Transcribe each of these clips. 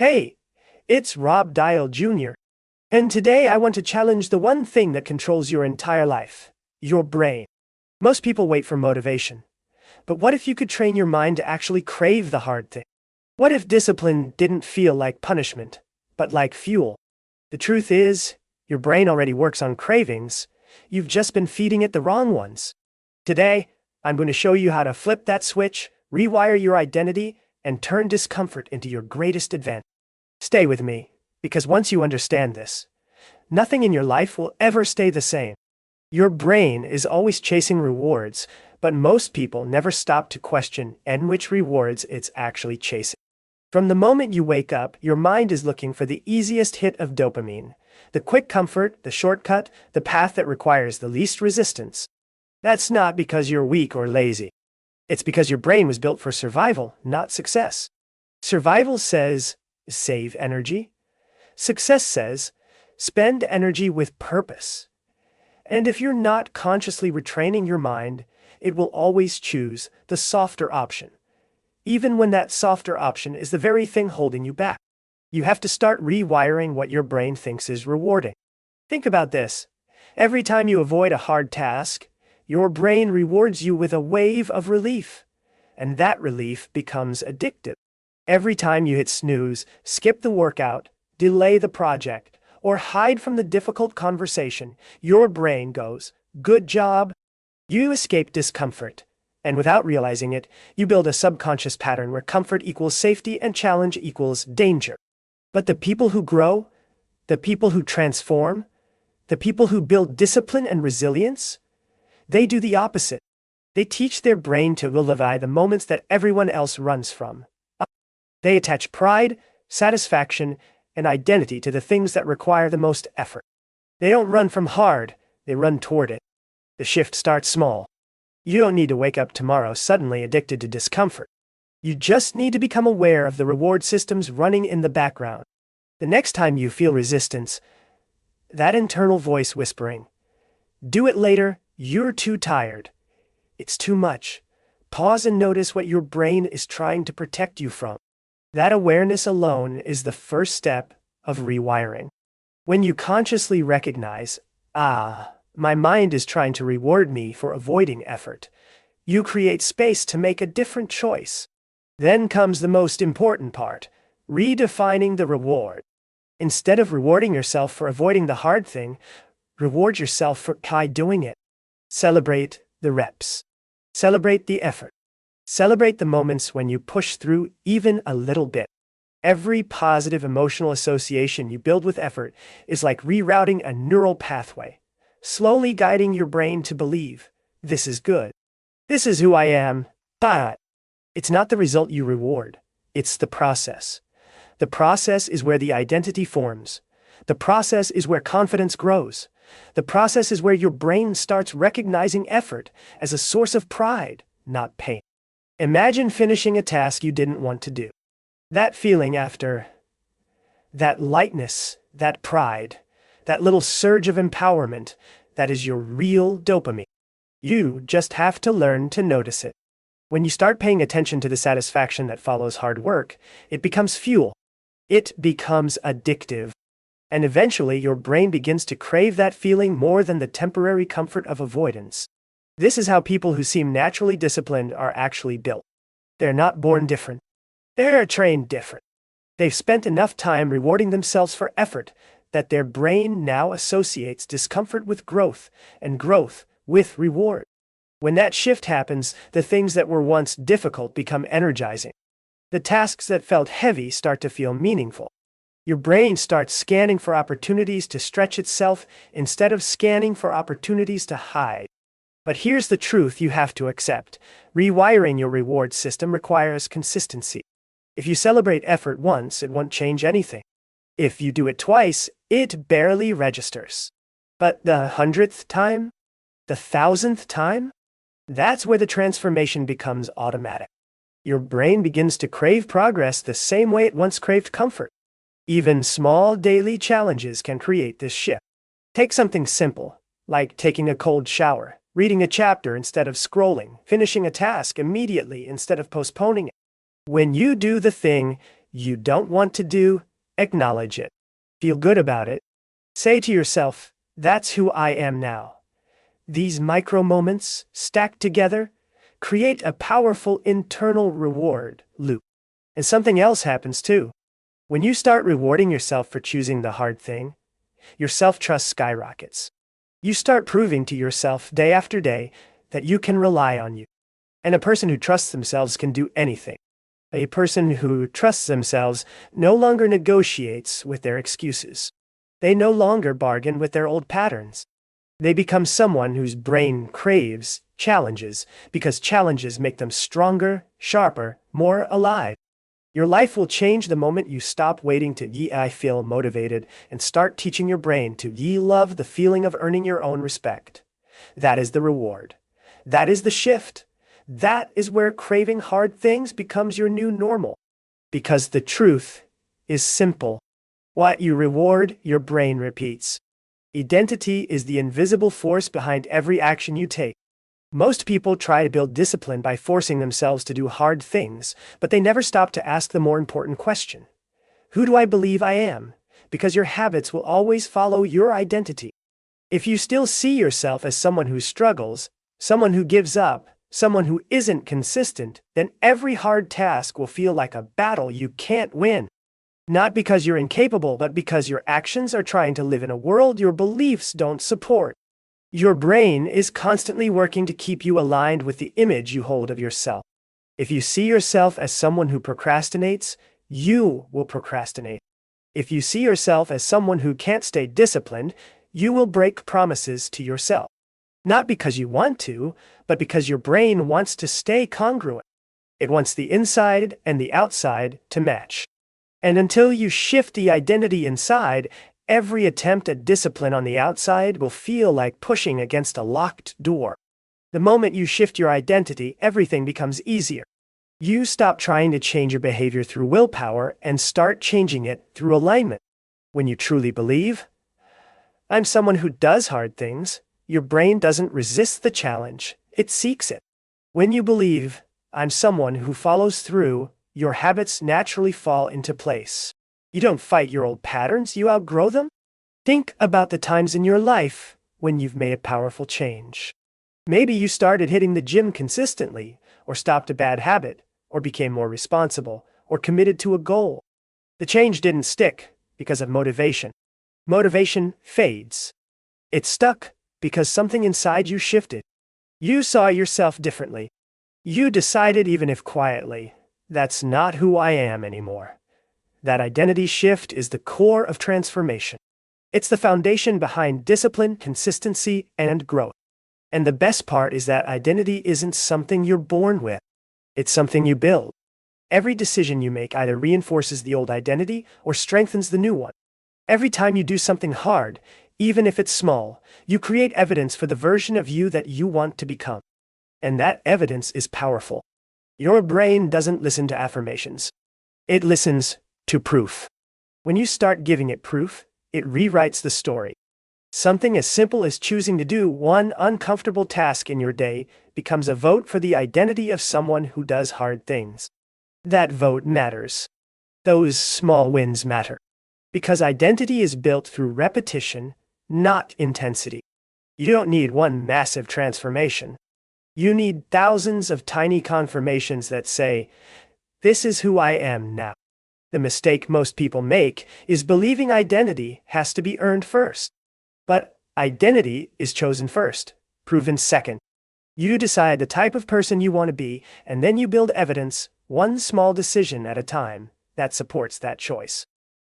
Hey, it's Rob Dial Jr., and today I want to challenge the one thing that controls your entire life, your brain. Most people wait for motivation, but what if you could train your mind to actually crave the hard thing? What if discipline didn't feel like punishment, but like fuel? The truth is, your brain already works on cravings. You've just been feeding it the wrong ones. Today, I'm going to show you how to flip that switch, rewire your identity, and turn discomfort into your greatest advantage. Stay with me, because once you understand this, nothing in your life will ever stay the same. Your brain is always chasing rewards, but most people never stop to question which rewards it's actually chasing. From the moment you wake up, your mind is looking for the easiest hit of dopamine, the quick comfort, the shortcut, the path that requires the least resistance. That's not because you're weak or lazy. It's because your brain was built for survival, not success. Survival says, save energy. Success says, spend energy with purpose. And if you're not consciously retraining your mind, it will always choose the softer option, even when that softer option is the very thing holding you back. You have to start rewiring what your brain thinks is rewarding. Think about this. Every time you avoid a hard task, your brain rewards you with a wave of relief, and that relief becomes addictive. Every time you hit snooze, skip the workout, delay the project, or hide from the difficult conversation, your brain goes, "Good job." You escape discomfort, and without realizing it, you build a subconscious pattern where comfort equals safety and challenge equals danger. But the people who grow, the people who transform, the people who build discipline and resilience, they do the opposite. They teach their brain to vilify the moments that everyone else runs from. They attach pride, satisfaction, and identity to the things that require the most effort. They don't run from hard, they run toward it. The shift starts small. You don't need to wake up tomorrow suddenly addicted to discomfort. You just need to become aware of the reward systems running in the background. The next time you feel resistance, that internal voice whispering, "Do it later, you're too tired. It's too much." Pause and notice what your brain is trying to protect you from. That awareness alone is the first step of rewiring. When you consciously recognize, my mind is trying to reward me for avoiding effort, you create space to make a different choice. Then comes the most important part, redefining the reward. Instead of rewarding yourself for avoiding the hard thing, reward yourself for doing it. Celebrate the reps. Celebrate the effort. Celebrate the moments when you push through even a little bit. Every positive emotional association you build with effort is like rerouting a neural pathway, slowly guiding your brain to believe, "This is good. This is who I am." But it's not the result you reward. It's the process. The process is where the identity forms. The process is where confidence grows. The process is where your brain starts recognizing effort as a source of pride, not pain. Imagine finishing a task you didn't want to do. That feeling after, that lightness, that pride, that little surge of empowerment, that is your real dopamine. You just have to learn to notice it. When you start paying attention to the satisfaction that follows hard work, it becomes fuel. It becomes addictive. And eventually your brain begins to crave that feeling more than the temporary comfort of avoidance. This is how people who seem naturally disciplined are actually built. They're not born different. They're trained different. They've spent enough time rewarding themselves for effort that their brain now associates discomfort with growth and growth with reward. When that shift happens, the things that were once difficult become energizing. The tasks that felt heavy start to feel meaningful. Your brain starts scanning for opportunities to stretch itself instead of scanning for opportunities to hide. But here's the truth you have to accept. Rewiring your reward system requires consistency. If you celebrate effort once, it won't change anything. If you do it twice, it barely registers. But the 100th time? The 1,000th time? That's where the transformation becomes automatic. Your brain begins to crave progress the same way it once craved comfort. Even small daily challenges can create this shift. Take something simple, like taking a cold shower, reading a chapter instead of scrolling, finishing a task immediately instead of postponing it. When you do the thing you don't want to do, acknowledge it. Feel good about it. Say to yourself, that's who I am now. These micro moments, stacked together, create a powerful internal reward loop. And something else happens too. When you start rewarding yourself for choosing the hard thing, your self-trust skyrockets. You start proving to yourself day after day that you can rely on you. And a person who trusts themselves can do anything. A person who trusts themselves no longer negotiates with their excuses. They no longer bargain with their old patterns. They become someone whose brain craves challenges because challenges make them stronger, sharper, more alive. Your life will change the moment you stop waiting to I feel motivated and start teaching your brain to love the feeling of earning your own respect. That is the reward. That is the shift. That is where craving hard things becomes your new normal. Because the truth is simple. What you reward, your brain repeats. Identity is the invisible force behind every action you take. Most people try to build discipline by forcing themselves to do hard things, but they never stop to ask the more important question. Who do I believe I am? Because your habits will always follow your identity. If you still see yourself as someone who struggles, someone who gives up, someone who isn't consistent, then every hard task will feel like a battle you can't win. Not because you're incapable, but because your actions are trying to live in a world your beliefs don't support. Your brain is constantly working to keep you aligned with the image you hold of yourself. If you see yourself as someone who procrastinates, you will procrastinate. If you see yourself as someone who can't stay disciplined, you will break promises to yourself. Not because you want to, but because your brain wants to stay congruent. It wants the inside and the outside to match. And until you shift the identity inside, every attempt at discipline on the outside will feel like pushing against a locked door. The moment you shift your identity, everything becomes easier. You stop trying to change your behavior through willpower and start changing it through alignment. When you truly believe, I'm someone who does hard things, your brain doesn't resist the challenge, it seeks it. When you believe, I'm someone who follows through, your habits naturally fall into place. You don't fight your old patterns, you outgrow them. Think about the times in your life when you've made a powerful change. Maybe you started hitting the gym consistently, or stopped a bad habit, or became more responsible, or committed to a goal. The change didn't stick because of motivation. Motivation fades. It stuck because something inside you shifted. You saw yourself differently. You decided, even if quietly, that's not who I am anymore. That identity shift is the core of transformation. It's the foundation behind discipline, consistency, and growth. And the best part is that identity isn't something you're born with. It's something you build. Every decision you make either reinforces the old identity or strengthens the new one. Every time you do something hard, even if it's small, you create evidence for the version of you that you want to become. And that evidence is powerful. Your brain doesn't listen to affirmations. It listens to proof. When you start giving it proof, it rewrites the story. Something as simple as choosing to do one uncomfortable task in your day becomes a vote for the identity of someone who does hard things. That vote matters. Those small wins matter. Because identity is built through repetition, not intensity. You don't need one massive transformation. You need thousands of tiny confirmations that say, this is who I am now. The mistake most people make is believing identity has to be earned first. But identity is chosen first, proven second. You decide the type of person you want to be, and then you build evidence, one small decision at a time, that supports that choice.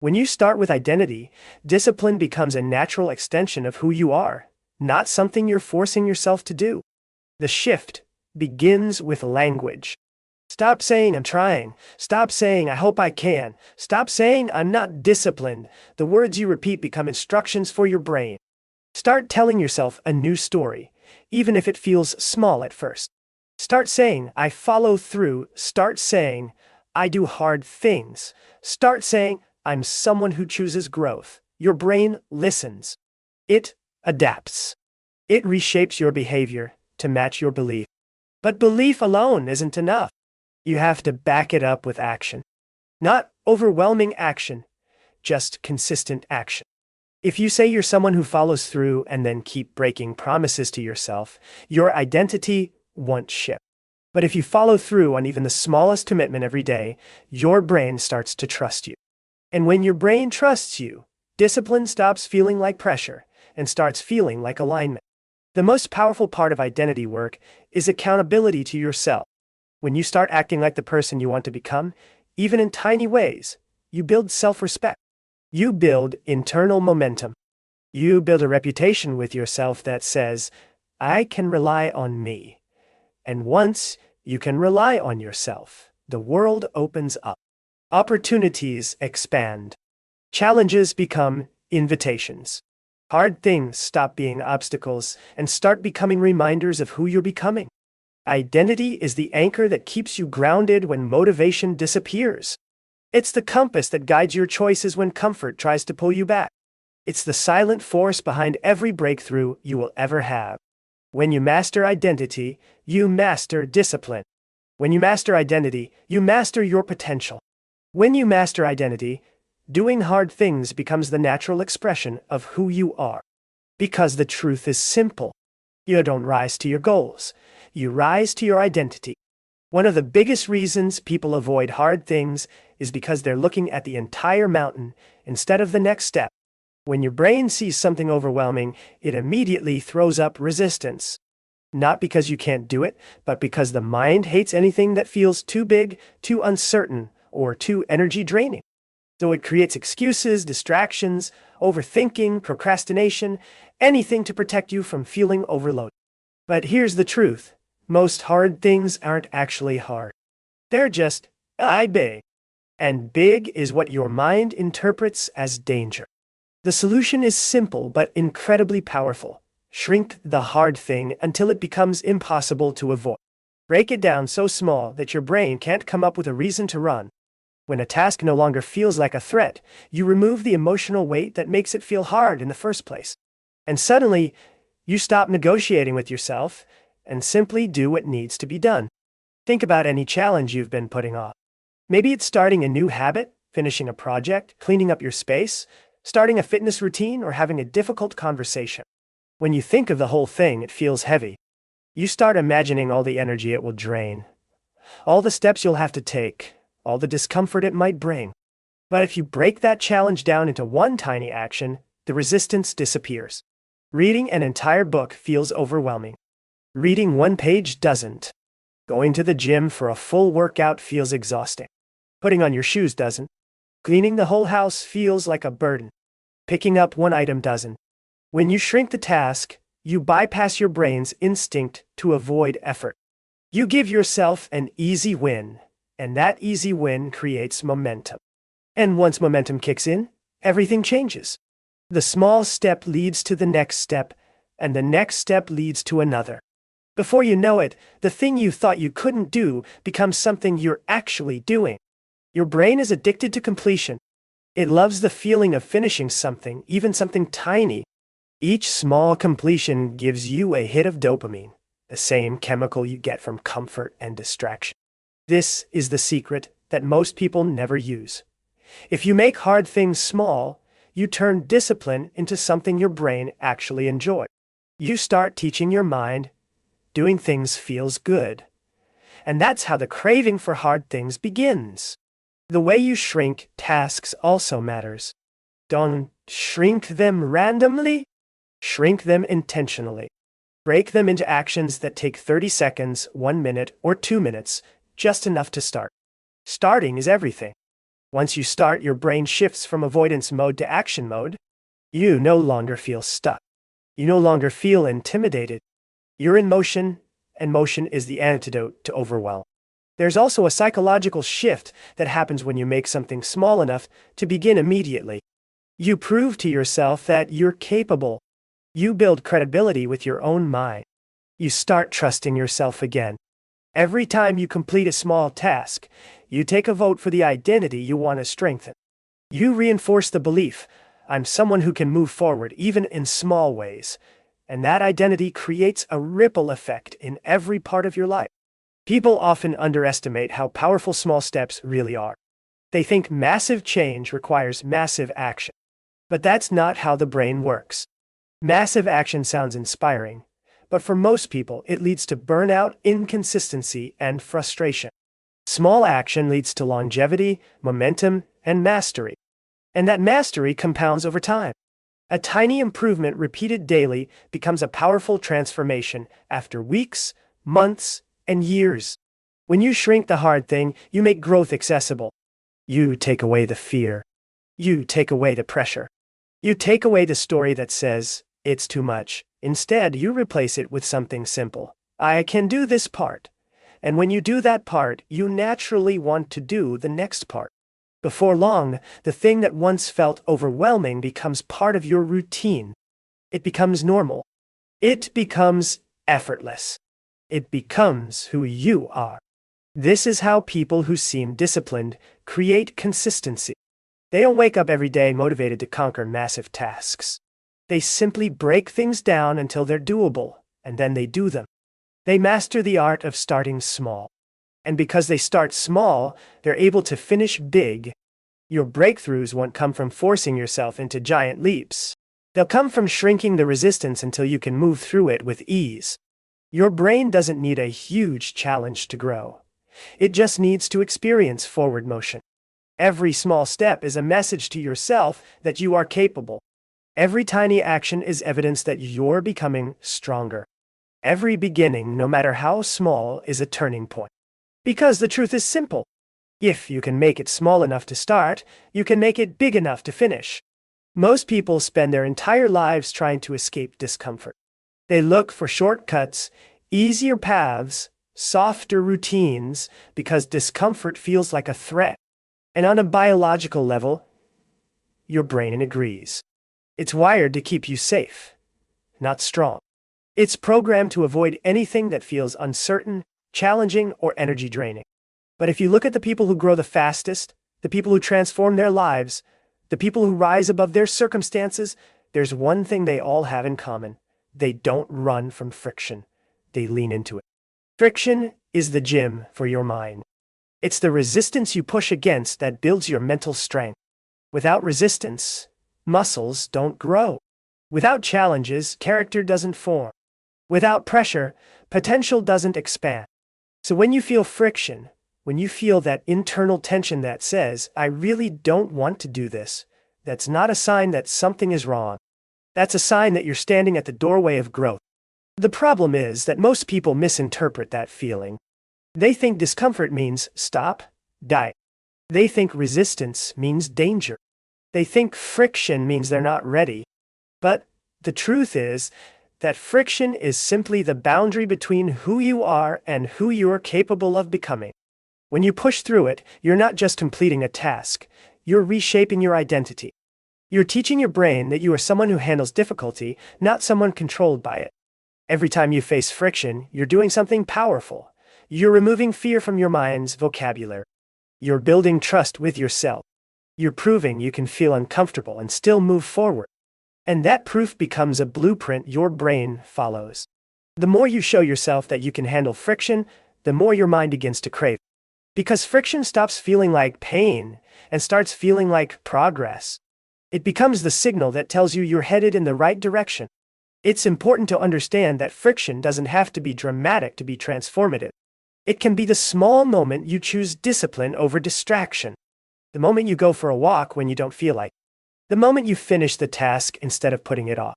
When you start with identity, discipline becomes a natural extension of who you are, not something you're forcing yourself to do. The shift begins with language. Stop saying I'm trying. Stop saying I hope I can. Stop saying I'm not disciplined. The words you repeat become instructions for your brain. Start telling yourself a new story, even if it feels small at first. Start saying I follow through. Start saying I do hard things. Start saying I'm someone who chooses growth. Your brain listens. It adapts. It reshapes your behavior to match your belief. But belief alone isn't enough. You have to back it up with action. Not overwhelming action, just consistent action. If you say you're someone who follows through and then keep breaking promises to yourself, your identity won't shift. But if you follow through on even the smallest commitment every day, your brain starts to trust you. And when your brain trusts you, discipline stops feeling like pressure and starts feeling like alignment. The most powerful part of identity work is accountability to yourself. When you start acting like the person you want to become, even in tiny ways, you build self-respect. You build internal momentum. You build a reputation with yourself that says, I can rely on me. And once you can rely on yourself, the world opens up. Opportunities expand. Challenges become invitations. Hard things stop being obstacles and start becoming reminders of who you're becoming. Identity is the anchor that keeps you grounded when motivation disappears. It's the compass that guides your choices when comfort tries to pull you back. It's the silent force behind every breakthrough you will ever have. When you master identity, you master discipline. When you master identity, you master your potential. When you master identity, doing hard things becomes the natural expression of who you are. Because the truth is simple. You don't rise to your goals. You rise to your identity. One of the biggest reasons people avoid hard things is because they're looking at the entire mountain instead of the next step. When your brain sees something overwhelming, it immediately throws up resistance. Not because you can't do it, but because the mind hates anything that feels too big, too uncertain, or too energy draining. So it creates excuses, distractions, overthinking, procrastination, anything to protect you from feeling overloaded. But here's the truth. Most hard things aren't actually hard. They're just big. And big is what your mind interprets as danger. The solution is simple but incredibly powerful. Shrink the hard thing until it becomes impossible to avoid. Break it down so small that your brain can't come up with a reason to run. When a task no longer feels like a threat, you remove the emotional weight that makes it feel hard in the first place. And suddenly, you stop negotiating with yourself and simply do what needs to be done. Think about any challenge you've been putting off. Maybe it's starting a new habit, finishing a project, cleaning up your space, starting a fitness routine, or having a difficult conversation. When you think of the whole thing, it feels heavy. You start imagining all the energy it will drain, all the steps you'll have to take, all the discomfort it might bring. But if you break that challenge down into one tiny action, the resistance disappears. Reading an entire book feels overwhelming. Reading one page doesn't. Going to the gym for a full workout feels exhausting. Putting on your shoes doesn't. Cleaning the whole house feels like a burden. Picking up one item doesn't. When you shrink the task, you bypass your brain's instinct to avoid effort. You give yourself an easy win, and that easy win creates momentum. And once momentum kicks in, everything changes. The small step leads to the next step, and the next step leads to another. Before you know it, the thing you thought you couldn't do becomes something you're actually doing. Your brain is addicted to completion. It loves the feeling of finishing something, even something tiny. Each small completion gives you a hit of dopamine, the same chemical you get from comfort and distraction. This is the secret that most people never use. If you make hard things small, you turn discipline into something your brain actually enjoys. You start teaching your mind, doing things feels good. And that's how the craving for hard things begins. The way you shrink tasks also matters. Don't shrink them randomly. Shrink them intentionally. Break them into actions that take 30 seconds, 1 minute, or 2 minutes, just enough to start. Starting is everything. Once you start, your brain shifts from avoidance mode to action mode. You no longer feel stuck. You no longer feel intimidated. You're in motion, and motion is the antidote to overwhelm. There's also a psychological shift that happens when you make something small enough to begin immediately. You prove to yourself that you're capable. You build credibility with your own mind. You start trusting yourself again. Every time you complete a small task, you take a vote for the identity you want to strengthen. You reinforce the belief, I'm someone who can move forward even in small ways. And that identity creates a ripple effect in every part of your life. People often underestimate how powerful small steps really are. They think massive change requires massive action. But that's not how the brain works. Massive action sounds inspiring, but for most people, it leads to burnout, inconsistency, and frustration. Small action leads to longevity, momentum, and mastery. And that mastery compounds over time. A tiny improvement repeated daily becomes a powerful transformation after weeks, months, and years. When you shrink the hard thing, you make growth accessible. You take away the fear. You take away the pressure. You take away the story that says, it's too much. Instead, you replace it with something simple. I can do this part. And when you do that part, you naturally want to do the next part. Before long, the thing that once felt overwhelming becomes part of your routine. It becomes normal. It becomes effortless. It becomes who you are. This is how people who seem disciplined create consistency. They don't wake up every day motivated to conquer massive tasks. They simply break things down until they're doable, and then they do them. They master the art of starting small. And because they start small, they're able to finish big. Your breakthroughs won't come from forcing yourself into giant leaps. They'll come from shrinking the resistance until you can move through it with ease. Your brain doesn't need a huge challenge to grow. It just needs to experience forward motion. Every small step is a message to yourself that you are capable. Every tiny action is evidence that you're becoming stronger. Every beginning, no matter how small, is a turning point. Because the truth is simple. If you can make it small enough to start, you can make it big enough to finish. Most people spend their entire lives trying to escape discomfort. They look for shortcuts, easier paths, softer routines, because discomfort feels like a threat. And on a biological level, your brain agrees. It's wired to keep you safe, not strong. It's programmed to avoid anything that feels uncertain, challenging, or energy draining. But if you look at the people who grow the fastest, the people who transform their lives, the people who rise above their circumstances, there's one thing they all have in common. They don't run from friction. They lean into it. Friction is the gym for your mind. It's the resistance you push against that builds your mental strength. Without resistance, muscles don't grow. Without challenges, character doesn't form. Without pressure, potential doesn't expand. So when you feel friction, when you feel that internal tension that says, I really don't want to do this, that's not a sign that something is wrong. That's a sign that you're standing at the doorway of growth. The problem is that most people misinterpret that feeling. They think discomfort means stop, die. They think resistance means danger. They think friction means they're not ready. But the truth is that friction is simply the boundary between who you are and who you're capable of becoming. When you push through it, you're not just completing a task, you're reshaping your identity. You're teaching your brain that you are someone who handles difficulty, not someone controlled by it. Every time you face friction, you're doing something powerful. You're removing fear from your mind's vocabulary. You're building trust with yourself. You're proving you can feel uncomfortable and still move forward. And that proof becomes a blueprint your brain follows. The more you show yourself that you can handle friction, the more your mind begins to crave. Because friction stops feeling like pain and starts feeling like progress. It becomes the signal that tells you you're headed in the right direction. It's important to understand that friction doesn't have to be dramatic to be transformative. It can be the small moment you choose discipline over distraction. The moment you go for a walk when you don't feel like it. The moment you finish the task instead of putting it off.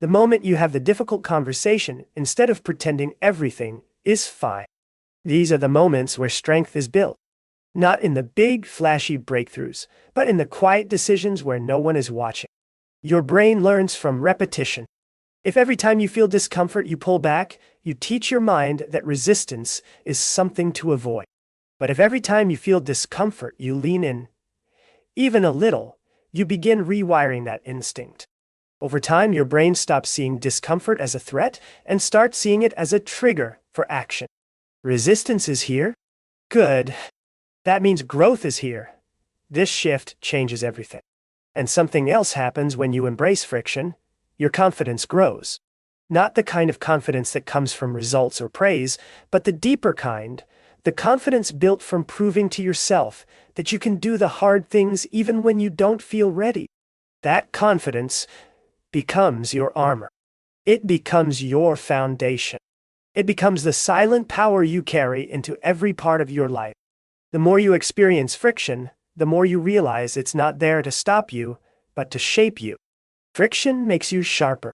The moment you have the difficult conversation instead of pretending everything is fine. These are the moments where strength is built. Not in the big, flashy breakthroughs, but in the quiet decisions where no one is watching. Your brain learns from repetition. If every time you feel discomfort you pull back, you teach your mind that resistance is something to avoid. But if every time you feel discomfort you lean in, even a little, you begin rewiring that instinct. Over time, your brain stops seeing discomfort as a threat and starts seeing it as a trigger for action. Resistance is here? Good. That means growth is here. This shift changes everything. And something else happens when you embrace friction. Your confidence grows. Not the kind of confidence that comes from results or praise, but the deeper kind, The confidence built from proving to yourself that you can do the hard things even when you don't feel ready. That confidence becomes your armor. It becomes your foundation. It becomes the silent power you carry into every part of your life. The more you experience friction, the more you realize it's not there to stop you, but to shape you. Friction makes you sharper.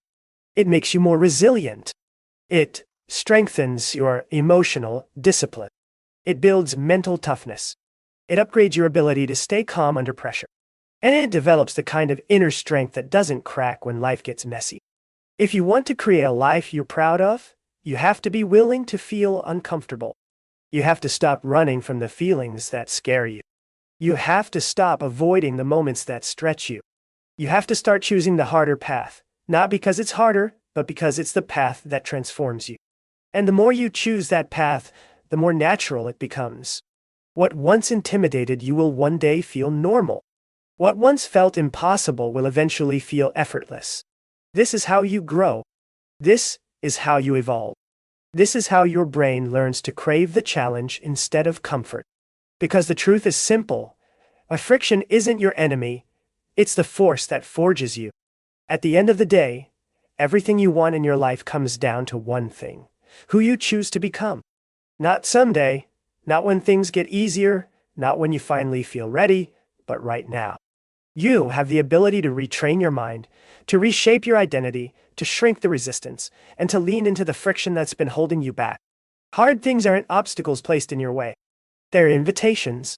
It makes you more resilient. It strengthens your emotional discipline. It builds mental toughness. It upgrades your ability to stay calm under pressure. And it develops the kind of inner strength that doesn't crack when life gets messy. If you want to create a life you're proud of, you have to be willing to feel uncomfortable. You have to stop running from the feelings that scare you. You have to stop avoiding the moments that stretch you. You have to start choosing the harder path, not because it's harder, but because it's the path that transforms you. And the more you choose that path, the more natural it becomes. What once intimidated you will one day feel normal. What once felt impossible will eventually feel effortless. This is how you grow. This is how you evolve. This is how your brain learns to crave the challenge instead of comfort. Because the truth is simple. Friction isn't your enemy. It's the force that forges you. At the end of the day, everything you want in your life comes down to one thing: who you choose to become. Not someday, not when things get easier, not when you finally feel ready, but right now. You have the ability to retrain your mind, to reshape your identity, to shrink the resistance, and to lean into the friction that's been holding you back. Hard things aren't obstacles placed in your way. They're invitations.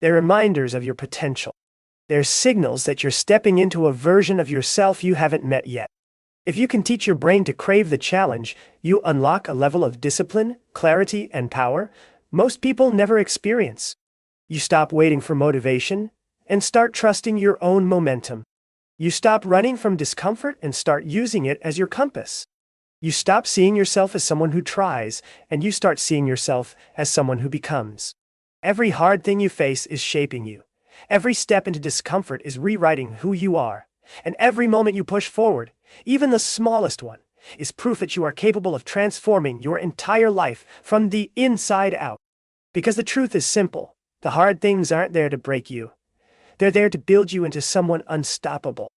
They're reminders of your potential. They're signals that you're stepping into a version of yourself you haven't met yet. If you can teach your brain to crave the challenge, you unlock a level of discipline, clarity, and power most people never experience. You stop waiting for motivation and start trusting your own momentum. You stop running from discomfort and start using it as your compass. You stop seeing yourself as someone who tries, and you start seeing yourself as someone who becomes. Every hard thing you face is shaping you. Every step into discomfort is rewriting who you are. And every moment you push forward, even the smallest one, is proof that you are capable of transforming your entire life from the inside out. Because the truth is simple. The hard things aren't there to break you. They're there to build you into someone unstoppable.